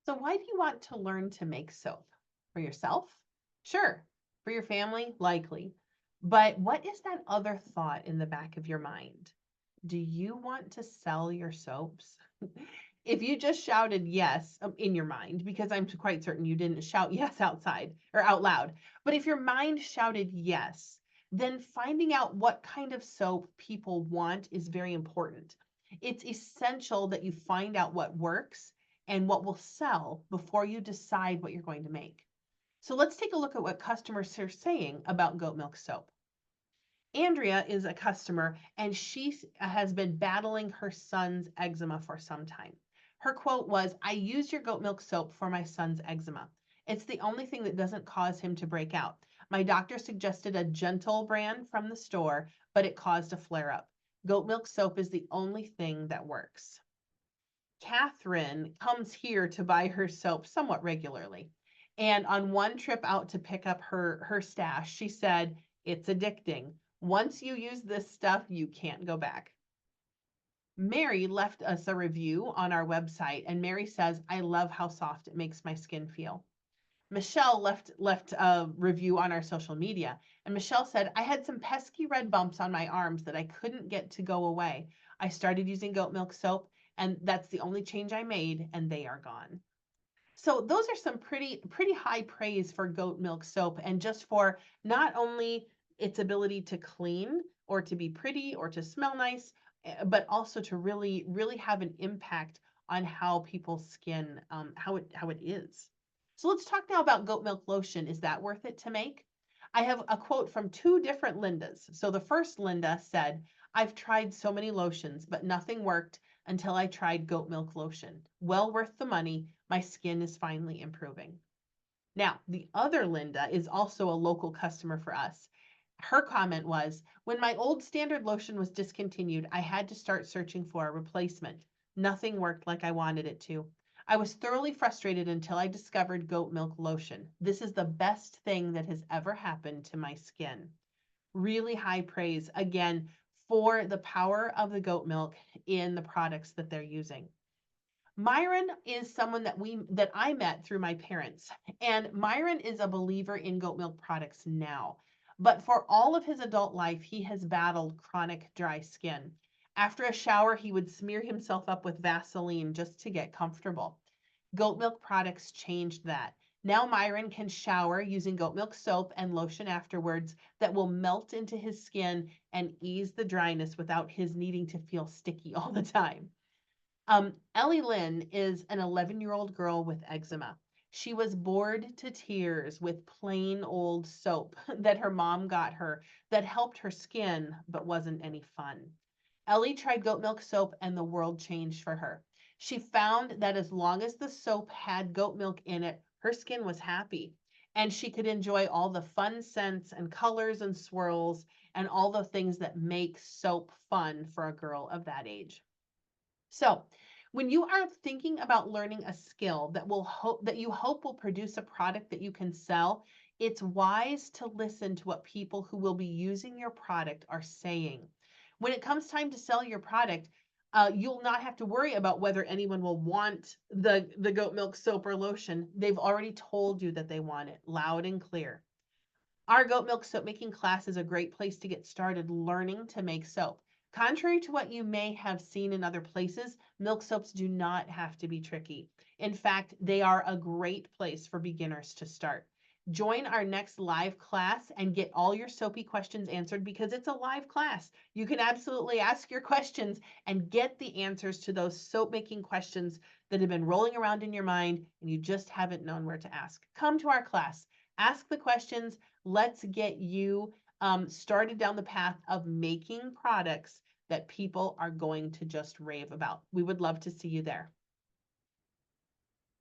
So why do you want to learn to make soap? For yourself? Sure. For your family? Likely. But what is that other thought in the back of your mind? Do you want to sell your soaps? If you just shouted yes in your mind, because I'm quite certain you didn't shout yes outside or out loud, but if your mind shouted yes, then finding out what kind of soap people want is very important. It's essential that you find out what works and what will sell before you decide what you're going to make. So let's take a look at what customers are saying about goat milk soap. Andrea is a customer and she has been battling her son's eczema for some time. Her quote was, "I use your goat milk soap for my son's eczema. It's the only thing that doesn't cause him to break out. My doctor suggested a gentle brand from the store, but it caused a flare up. Goat milk soap is the only thing that works." Catherine comes here to buy her soap somewhat regularly. And on one trip out to pick up her stash, she said, "It's addicting. Once you use this stuff, you can't go back." Mary left us a review on our website, and Mary says, "I love how soft it makes my skin feel." Michelle left a review on our social media, and Michelle said, "I had some pesky red bumps on my arms that I couldn't get to go away. I started using goat milk soap, and that's the only change I made, and they are gone." So those are some pretty high praise for goat milk soap, and just for not only its ability to clean or to be pretty or to smell nice, but also to really have an impact on how people's skin, how it is. So let's talk now about goat milk lotion. Is that worth it to make? I have a quote from two different Lindas. So the first Linda said, "I've tried so many lotions, but nothing worked until I tried goat milk lotion. Well worth the money. My skin is finally improving." Now, the other Linda is also a local customer for us. Her comment was, "When my old standard lotion was discontinued, I had to start searching for a replacement. Nothing worked like I wanted it to. I was thoroughly frustrated until I discovered goat milk lotion. This is the best thing that has ever happened to my skin." Really high praise, again, for the power of the goat milk in the products that they're using. Myron is someone that I met through my parents, and Myron is a believer in goat milk products now. But for all of his adult life, he has battled chronic dry skin. After a shower, he would smear himself up with Vaseline just to get comfortable. Goat milk products changed that. Now Myron can shower using goat milk soap and lotion afterwards that will melt into his skin and ease the dryness without his needing to feel sticky all the time. Ellie Lynn is an 11-year-old girl with eczema. She was bored to tears with plain old soap that her mom got her that helped her skin but wasn't any fun. Ellie tried goat milk soap and the world changed for her. She found that as long as the soap had goat milk in it, her skin was happy and she could enjoy all the fun scents and colors and swirls and all the things that make soap fun for a girl of that age. So, when you are thinking about learning a skill that you hope will produce a product that you can sell, it's wise to listen to what people who will be using your product are saying. When it comes time to sell your product, you'll not have to worry about whether anyone will want the goat milk soap or lotion. They've already told you that they want it loud and clear. Our goat milk soap making class is a great place to get started learning to make soap. Contrary to what you may have seen in other places, milk soaps do not have to be tricky. In fact, they are a great place for beginners to start. Join our next live class and get all your soapy questions answered because it's a live class. You can absolutely ask your questions and get the answers to those soap making questions that have been rolling around in your mind and you just haven't known where to ask. Come to our class, ask the questions. Let's get you started down the path of making products that people are going to just rave about. We would love to see you there.